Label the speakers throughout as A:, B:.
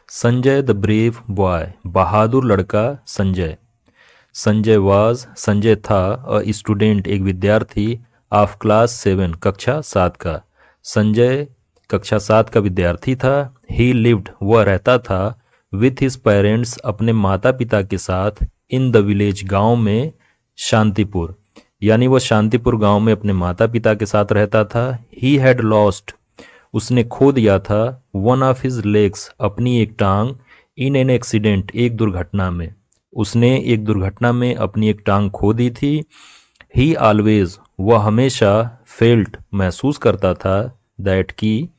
A: Sanjay the brave boy, बहादुर लड़का संजय। संजय था a student, एक विद्यार्थी, ऑफ क्लास 7, कक्षा 7 का। संजय कक्षा 7 का विद्यार्थी था। ही लिव्ड, वह रहता था, विथ हिज पेरेंट्स, अपने माता पिता के साथ, इन द विलेज, गांव में, शांतिपुर, यानी वह शांतिपुर गांव में अपने माता पिता के साथ रहता था। ही हैड लॉस्ट, उसने खो दिया था, वन ऑफ हिज लेग्स, अपनी एक टांग, इन एन एक्सीडेंट, एक दुर्घटना में, उसने एक दुर्घटना में अपनी एक टांग खो दी थी। ही ऑलवेज, वह हमेशा, फेल्ट, महसूस करता था, दैट की,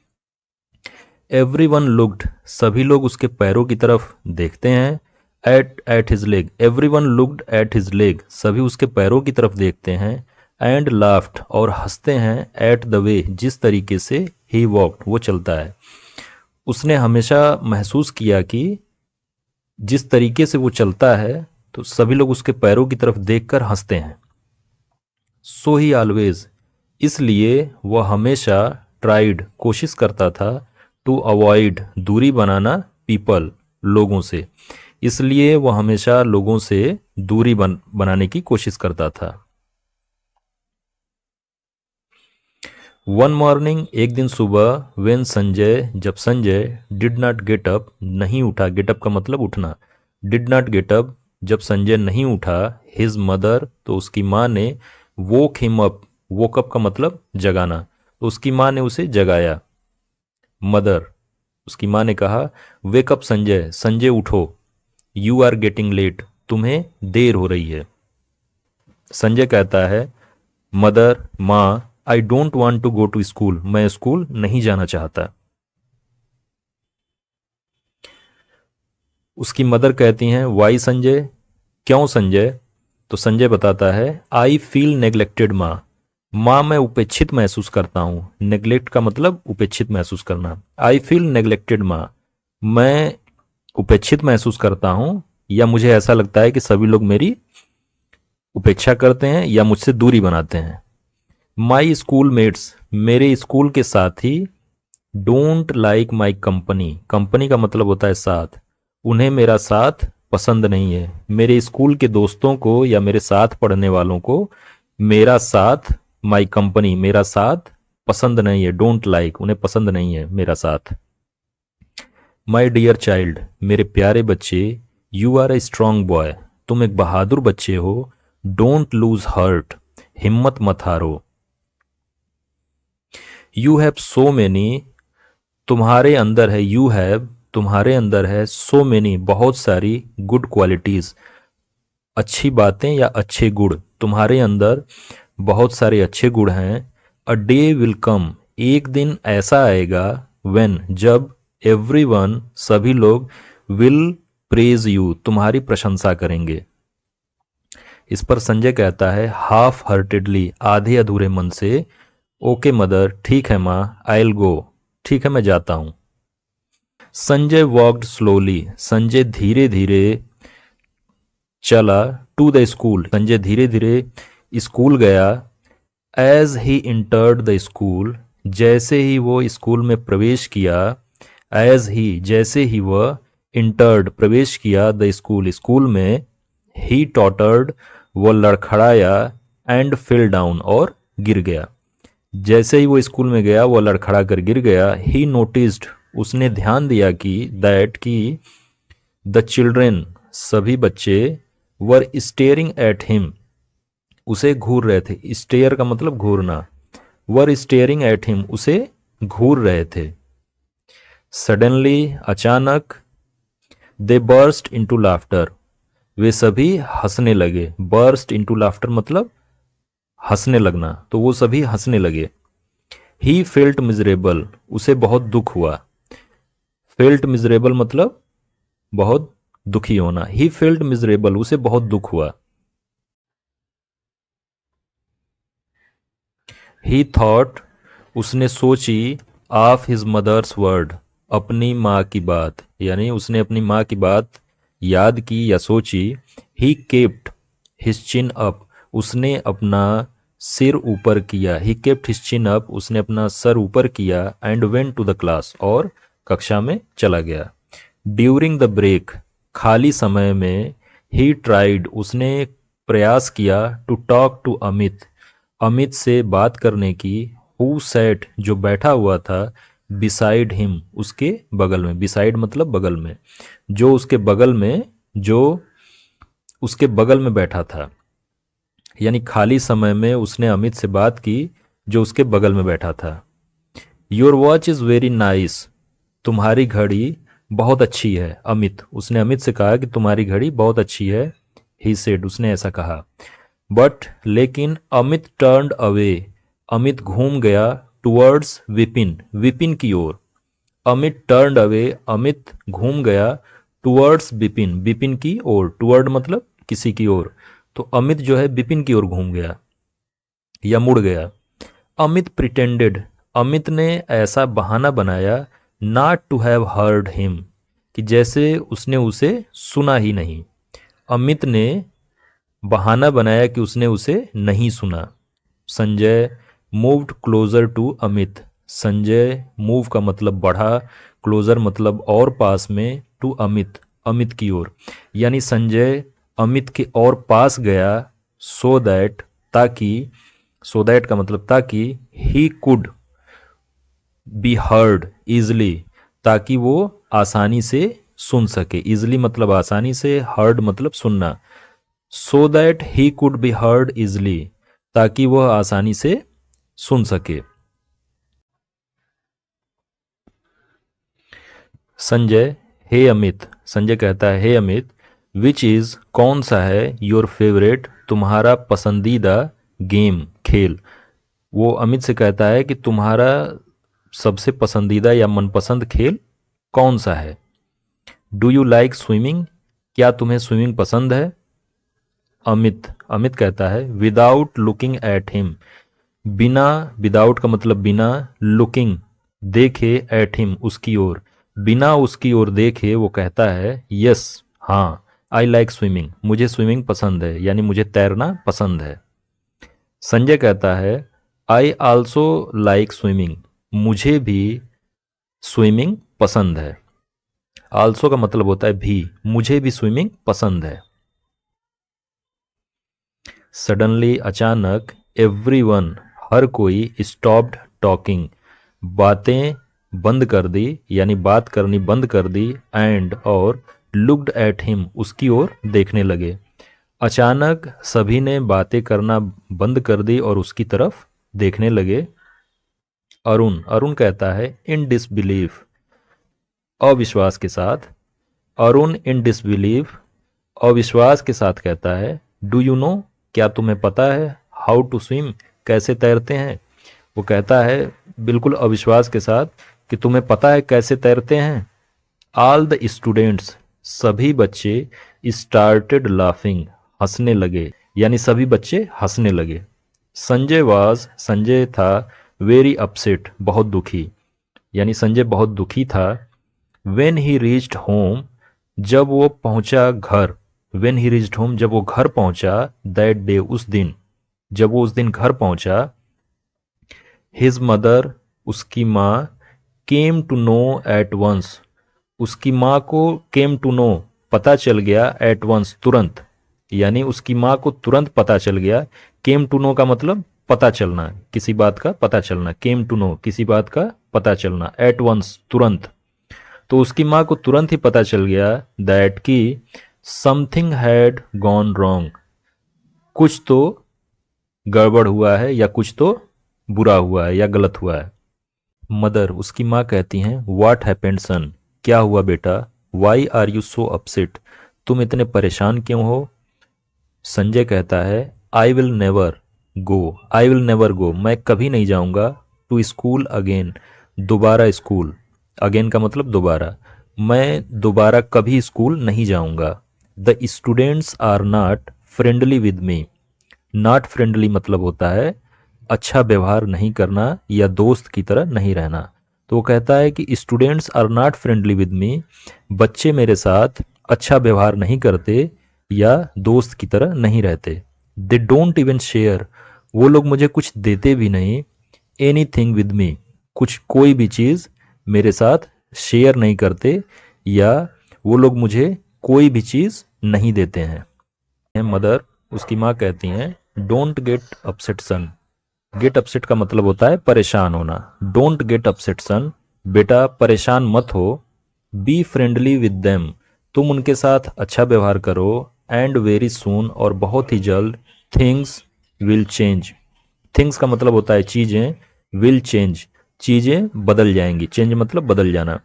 A: एवरीवन लुक्ड, सभी लोग उसके पैरों की तरफ देखते हैं, at his leg, everyone looked at his leg, सभी उसके पैरों की तरफ देखते हैं, एंड लाफ्ट, और हंसते हैं, एट द वे, जिस तरीके से ही वॉक्ड, वो चलता है। उसने हमेशा महसूस किया कि जिस तरीके से वो चलता है तो सभी लोग उसके पैरों की तरफ देखकर हंसते हैं। सो ही ऑलवेज, इसलिए वह हमेशा, ट्राइड, कोशिश करता था, टू अवॉइड, दूरी बनाना, पीपल, लोगों से, इसलिए वह हमेशा लोगों से दूरी बनाने की कोशिश करता था। वन मॉर्निंग, एक दिन सुबह, वेन संजय, जब Sanjay, did not get up, नहीं उठा, गेट अप का मतलब उठना, डिड नॉट गेट अप, जब संजय नहीं उठा, हिज मदर, तो उसकी माँ ने, वोक हिम अप, वोक अप का मतलब जगाना, तो उसकी माँ ने उसे जगाया। मदर, उसकी माँ ने कहा, वेक अप संजय, संजय उठो, यू आर गेटिंग लेट, तुम्हें देर हो रही है। संजय कहता है, मदर, माँ, I don't want to go to school, मैं स्कूल नहीं जाना चाहता। उसकी मदर कहती हैं, वाई संजय, क्यों संजय? तो संजय बताता है, आई फील नेग्लेक्टेड माँ, माँ मैं उपेक्षित महसूस करता हूँ। नेग्लेक्ट का मतलब उपेक्षित महसूस करना। आई फील नेग्लेक्टेड माँ, मैं उपेक्षित महसूस करता हूँ, या मुझे ऐसा लगता है कि सभी लोग मेरी उपेक्षा करते हैं या मुझसे दूरी बनाते हैं। माई स्कूल मेट्स, मेरे स्कूल के साथी, don't like my company, company का मतलब होता है साथ, उन्हें मेरा साथ पसंद नहीं है। मेरे स्कूल के दोस्तों को या मेरे साथ पढ़ने वालों को मेरा साथ, माई कंपनी, मेरा साथ पसंद नहीं है, डोंट लाइक, उन्हें पसंद नहीं है मेरा साथ। माई डियर चाइल्ड, मेरे प्यारे बच्चे, you are a strong boy, तुम एक बहादुर बच्चे हो, डोंट लूज हर्ट, हिम्मत मत हारो। यू हैव सो मैनी, तुम्हारे अंदर है, यू हैव, तुम्हारे अंदर है, सो मैनी, बहुत सारी, गुड क्वालिटीज, अच्छी बातें या अच्छे गुण, तुम्हारे अंदर बहुत सारे अच्छे गुण हैं। अ डे विल कम, एक दिन ऐसा आएगा, व्हेन, जब, एवरीवन, सभी लोग, विल प्रेज यू, तुम्हारी प्रशंसा करेंगे। इस पर संजय कहता है, हाफ हार्टेडली, आधे अधूरे मन से, ओके मदर, ठीक है माँ, आई विल गो, ठीक है मैं जाता हूं। संजय वॉक्ड स्लोली, संजय धीरे धीरे चला, टू द स्कूल, संजय धीरे धीरे स्कूल गया। As he entered the school, जैसे ही वो स्कूल में प्रवेश किया, एज ही, जैसे ही वह, इंटर्ड, प्रवेश किया, द स्कूल, स्कूल में, ही टॉटर्ड, वो लड़खड़ाया, एंड फिल डाउन, और गिर गया। जैसे ही वो स्कूल में गया वो लड़खड़ा कर गिर गया। ही नोटिस्ड, उसने ध्यान दिया कि, दैट की, द चिल्ड्रेन, सभी बच्चे, वर स्टेयरिंग एट हिम, उसे घूर रहे थे। स्टेयर का मतलब घूरना, वर स्टेयरिंग एट हिम, उसे घूर रहे थे। सडनली, अचानक, दे बर्स्ट इनटू लाफ्टर, वे सभी हंसने लगे। बर्स्ट इनटू लाफ्टर मतलब हंसने लगना, तो वो सभी हंसने लगे। ही फेल्ट मिजरेबल, उसे बहुत दुख हुआ। फेल्ट मिजरेबल मतलब बहुत दुखी होना। ही फेल्ट मिजरेबल, उसे बहुत दुख हुआ। ही थॉट, उसने सोची, ऑफ हिज मदर्स वर्ड, अपनी माँ की बात, यानी उसने अपनी माँ की बात याद की या सोची। He kept his chin up, उसने अपना सिर ऊपर किया। He kept his chin up, उसने अपना सर ऊपर किया। And went to the class, और कक्षा में चला गया। ड्यूरिंग द ब्रेक, खाली समय में, ही ट्राइड, उसने प्रयास किया, to talk to Amit, Amit से बात करने की, हु सैट, जो बैठा हुआ था, बिसाइड हिम, उसके बगल में, बिसाइड मतलब बगल में, जो उसके बगल में, जो उसके बगल में बैठा था। यानी खाली समय में उसने अमित से बात की जो उसके बगल में बैठा था। Your watch is very nice, तुम्हारी घड़ी बहुत अच्छी है। अमित, उसने अमित से कहा कि तुम्हारी घड़ी बहुत अच्छी है। ही सेड, उसने ऐसा कहा। बट, लेकिन, अमित टर्न्ड अवे, अमित घूम गया, टुवर्ड्स विपिन, विपिन की ओर। अमित टर्न्ड अवे, अमित घूम गया, टुवर्ड्स बिपिन, बिपिन की ओर। टुवर्ड मतलब किसी की ओर, तो अमित जो है बिपिन की ओर घूम गया या मुड़ गया। अमित प्रिटेंडेड, अमित ने ऐसा बहाना बनाया, not to have heard him, कि जैसे उसने उसे सुना ही नहीं। अमित ने बहाना बनाया कि उसने उसे नहीं सुना। Sanjay moved closer to Amit, Sanjay move का मतलब बढ़ा, क्लोजर मतलब और पास में, टू अमित, अमित की ओर। यानी संजय अमित के और पास गया, सो दैट, ताकि, सो दैट का मतलब ताकि, he could be heard easily, ताकि वो आसानी से सुन सके। इजली मतलब आसानी से, हर्ड मतलब सुनना। So that he could be heard easily, ताकि वह आसानी से सुन सके। संजय, हे अमित, संजय कहता है हे अमित, विच इज़, कौन सा है, योर फेवरेट, तुम्हारा पसंदीदा, गेम, खेल। वो अमित से कहता है कि तुम्हारा सबसे पसंदीदा या मनपसंद खेल कौन सा है। डू यू लाइक स्विमिंग, क्या तुम्हें स्विमिंग पसंद है। अमित, अमित कहता है विदाउट लुकिंग एट हिम, बिना, विदाउट का मतलब बिना, लुकिंग देखे, एट हिम उसकी ओर, बिना उसकी ओर देखे वो कहता है यस, हाँ, आई लाइक स्विमिंग, मुझे स्विमिंग पसंद है, यानी मुझे तैरना पसंद है। संजय कहता है आई आल्सो लाइक स्विमिंग, मुझे भी स्विमिंग पसंद है। आल्सो का मतलब होता है भी, मुझे भी स्विमिंग पसंद है। सडनली, अचानक, एवरीवन, हर कोई, स्टॉप्ड टॉकिंग, बातें बंद कर दी, यानी बात करनी बंद कर दी, एंड, और, लुक्ड एट हिम, उसकी ओर देखने लगे। अचानक सभी ने बातें करना बंद कर दी और उसकी तरफ देखने लगे। अरुण, अरुण कहता है इन डिसबिलीफ, अविश्वास के साथ। अरुण इन डिसबिलीफ, अविश्वास के साथ कहता है डू यू नो, क्या तुम्हें पता है, हाउ टू स्विम, कैसे तैरते हैं। वो कहता है बिल्कुल अविश्वास के साथ कि तुम्हें पता है कैसे तैरते हैं। ऑल द स्टूडेंट्स, सभी बच्चे, स्टार्टेड लाफिंग, हंसने लगे, यानी सभी बच्चे हंसने लगे। संजय वाज, संजय था, वेरी अपसेट, बहुत दुखी, यानी संजय बहुत दुखी था। वेन ही रीच्ड होम, जब वो पहुंचा घर, वेन ही रीच्ड होम, जब वो घर पहुंचा, दैट डे, उस दिन, जब वो उस दिन घर पहुंचा, हिज मदर, उसकी माँ, came to know at once, उसकी माँ को, केम टू नो, पता चल गया, एट वंस, तुरंत, यानी उसकी माँ को तुरंत पता चल गया। केम टू नो का मतलब पता चलना, किसी बात का पता चलना, केम टू नो, किसी बात का पता चलना, एट वंस, तुरंत। तो उसकी माँ को तुरंत ही पता चल गया दैट कि समथिंग हैड गॉन रॉन्ग, कुछ तो गड़बड़ हुआ है या कुछ तो बुरा हुआ है या गलत हुआ है। मदर, उसकी माँ कहती हैं व्हाट हैपेंड सन, क्या हुआ बेटा। Why are you so upset, तुम इतने परेशान क्यों हो। संजय कहता है I will never go, I will never go, मैं कभी नहीं जाऊंगा, टू स्कूल अगेन, दोबारा स्कूल, अगेन का मतलब दोबारा, मैं दोबारा कभी स्कूल नहीं जाऊंगा। The students are not friendly with me, not friendly मतलब होता है अच्छा व्यवहार नहीं करना या दोस्त की तरह नहीं रहना। तो वो कहता है कि students are not friendly with me, बच्चे मेरे साथ अच्छा व्यवहार नहीं करते या दोस्त की तरह नहीं रहते। दे डोंट इवन शेयर, वो लोग मुझे कुछ देते भी नहीं, एनी थिंग विद मी, कुछ कोई भी चीज़ मेरे साथ शेयर नहीं करते या वो लोग मुझे कोई भी चीज़ नहीं देते हैं। मदर, उसकी माँ कहती हैं, don't get upset son. Get upset का मतलब होता है परेशान होना। डोंट गेट अपसेट सन, बेटा परेशान मत हो। बी फ्रेंडली विद देम, तुम उनके साथ अच्छा व्यवहार करो। एंड वेरी सून, और बहुत ही जल्द। थिंग्स विल चेंज, थिंग्स का मतलब होता है चीज़ें। विल चेंज, चीज़ें बदल जाएंगी। चेंज मतलब बदल जाना।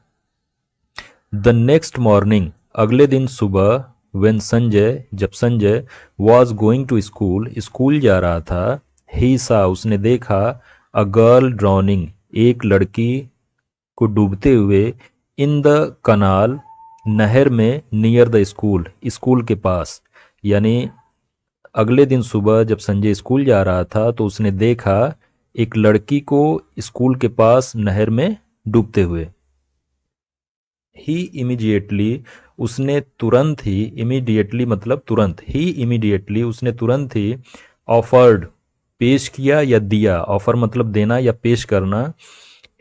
A: द नेक्स्ट मॉर्निंग, अगले दिन सुबह। वेन संजय, जब Sanjay was going to school, school जा रहा था। ही सा, उसने देखा। अ गर्ल ड्राउनिंग, एक लड़की को डूबते हुए। इन द कनाल, नहर में। नियर द स्कूल, स्कूल के पास। यानी अगले दिन सुबह जब संजय स्कूल जा रहा था तो उसने देखा एक लड़की को स्कूल के पास नहर में डूबते हुए। ही इमीडिएटली, उसने तुरंत ही। इमीडिएटली मतलब तुरंत। ही इमीडिएटली, उसने तुरंत ही। ऑफर्ड, पेश किया या दिया। ऑफर मतलब देना या पेश करना।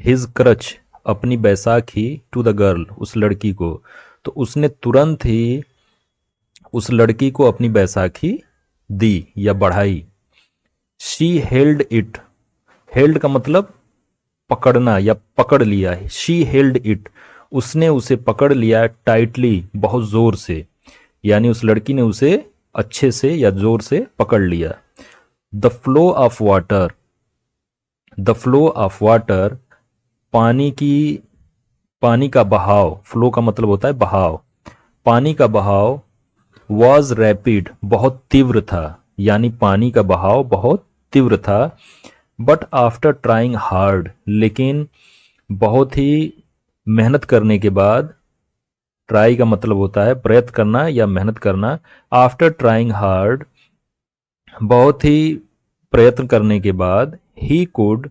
A: हिज क्रच, अपनी बैसाखी। टू द गर्ल, उस लड़की को। तो उसने तुरंत ही उस लड़की को अपनी बैसाखी दी या बढ़ाई। शी हेल्ड इट, हेल्ड का मतलब पकड़ना या पकड़ लिया है। शी हेल्ड इट, उसने उसे पकड़ लिया। टाइटली, बहुत जोर से। यानी उस लड़की ने उसे अच्छे से या जोर से पकड़ लिया। The flow of water, the flow of water, पानी की, पानी का बहाव। फ्लो का मतलब होता है बहाव। पानी का बहाव। वॉज रैपिड, बहुत तीव्र था। यानी पानी का बहाव बहुत तीव्र था। बट आफ्टर ट्राइंग हार्ड, लेकिन बहुत ही मेहनत करने के बाद। ट्राई का मतलब होता है प्रयत्न करना या मेहनत करना। आफ्टर ट्राइंग हार्ड, बहुत ही प्रयत्न करने के बाद। ही कुड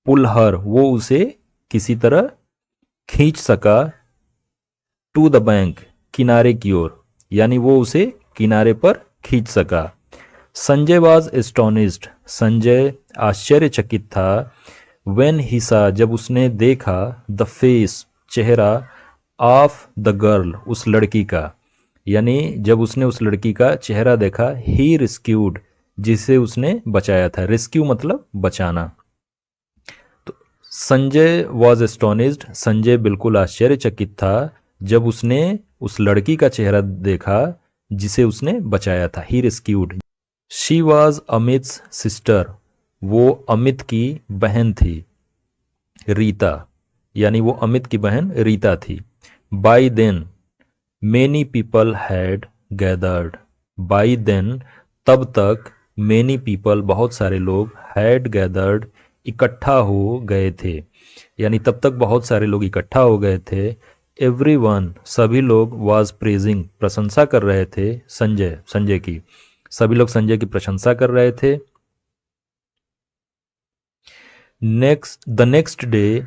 A: पुल हर, वो उसे किसी तरह खींच सका। टू द बैंक, किनारे की ओर। यानी वो उसे किनारे पर खींच सका। संजय वॉज एस्टोनिस्ड, संजय आश्चर्यचकित था। वेन ही सा, जब उसने देखा। द फेस, चेहरा। ऑफ द गर्ल, उस लड़की का। यानी जब उसने उस लड़की का चेहरा देखा। ही रिस्क्यूड, जिसे उसने बचाया था। रेस्क्यू मतलब बचाना। तो संजय वॉज एस्टोनिस्ड, संजय बिल्कुल आश्चर्यचकित था जब उसने उस लड़की का चेहरा देखा जिसे उसने बचाया था। ही रेस्क्यूड। शी वॉज अमित्स सिस्टर, वो अमित की बहन थी। रीता, यानी वो अमित की बहन रीता थी। By then many people had gathered, by then तब तक। मेनी पीपल, बहुत सारे लोग। हैड गैदर्ड, इकट्ठा हो गए थे। यानी तब तक बहुत सारे लोग इकट्ठा हो गए थे। एवरीवन, सभी लोग। वाज प्रेजिंग, प्रशंसा कर रहे थे। संजय की, सभी लोग संजय की प्रशंसा कर रहे थे। द नेक्स्ट डे,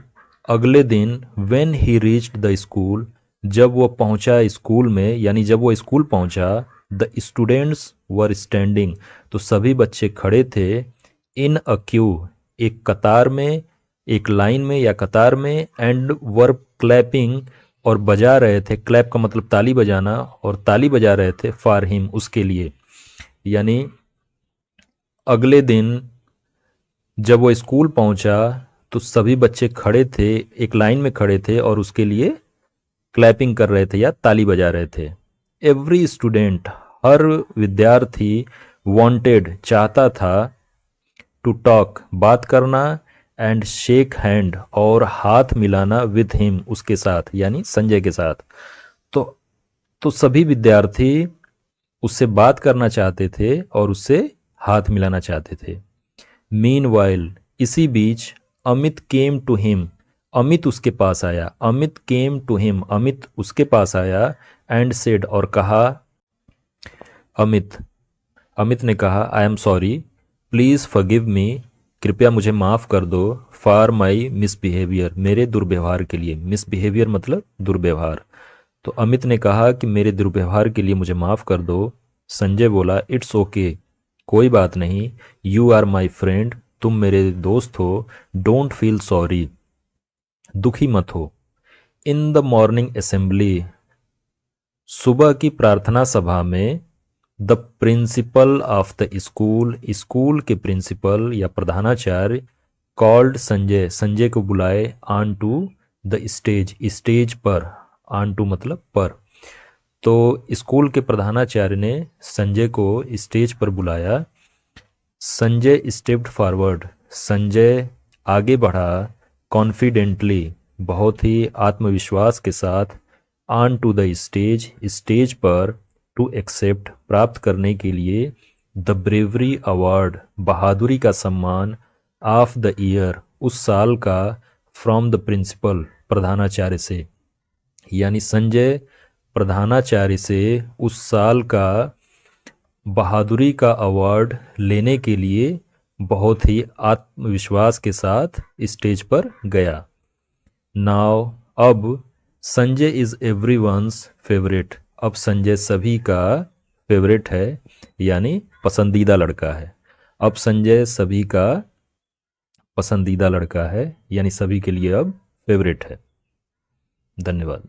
A: अगले दिन। When he reached the school, जब वो पहुंचा स्कूल में, यानी जब वो स्कूल पहुंचा। द स्टूडेंट्स वर स्टैंडिंग, तो सभी बच्चे खड़े थे। इन अ क्यू, एक कतार में, एक लाइन में या कतार में। एंड वर क्लैपिंग, और बजा रहे थे। क्लैप का मतलब ताली बजाना, और ताली बजा रहे थे। फॉर हिम, उसके लिए। यानी अगले दिन जब वो स्कूल पहुंचा तो सभी बच्चे खड़े थे, एक लाइन में खड़े थे और उसके लिए क्लैपिंग कर रहे थे या ताली बजा रहे थे। एवरी स्टूडेंट, हर विद्यार्थी। वांटेड, चाहता था। टू टॉक, बात करना। एंड शेक हैंड, और हाथ मिलाना। विथ हिम, उसके साथ, यानी संजय के साथ। तो तो सभी विद्यार्थी उससे बात करना चाहते थे और उससे हाथ मिलाना चाहते थे। मीनवाइल, इसी बीच। Amit came to him, Amit उसके पास आया। Amit came to him, Amit उसके पास आया। एंड सेड, और कहा। अमित अमित ने कहा, I am sorry, please forgive me, कृपया मुझे माफ़ कर दो। फॉर माई मिसबिहेवियर, मेरे दुर्व्यवहार के लिए। मिसबिहेवियर मतलब दुर्व्यवहार। तो अमित ने कहा कि मेरे दुर्व्यवहार के लिए मुझे माफ़ कर दो। संजय बोला, इट्स ओके, कोई बात नहीं। यू आर माई फ्रेंड, तुम मेरे दोस्त हो। डोंट फील सॉरी, दुखी मत हो। इन द मॉर्निंग असेंबली, सुबह की प्रार्थना सभा में, the principal of the school, school के प्रिंसिपल या प्रधानाचार्य, कॉल्ड संजय, संजय को बुलाए, on to the stage, stage पर, ऑन टू मतलब पर। तो स्कूल के प्रधानाचार्य ने संजय को स्टेज पर बुलाया। संजय स्टेप्ड फॉरवर्ड, संजय आगे बढ़ा, कॉन्फिडेंटली, बहुत ही आत्मविश्वास के साथ, on to the stage, stage पर, टू एक्सेप्ट, प्राप्त करने के लिए, द ब्रेवरी अवार्ड, बहादुरी का सम्मान, ऑफ द ईयर, उस साल का, फ्रॉम द प्रिंसिपल, प्रधानाचार्य से। यानी संजय प्रधानाचार्य से उस साल का बहादुरी का अवार्ड लेने के लिए बहुत ही आत्मविश्वास के साथ स्टेज पर गया। नाउ, अब, संजय इज़ एवरीवन्स फेवरेट, अब संजय सभी का फेवरेट है, यानी पसंदीदा लड़का है। अब संजय सभी का पसंदीदा लड़का है, यानी सभी के लिए अब फेवरेट है। धन्यवाद।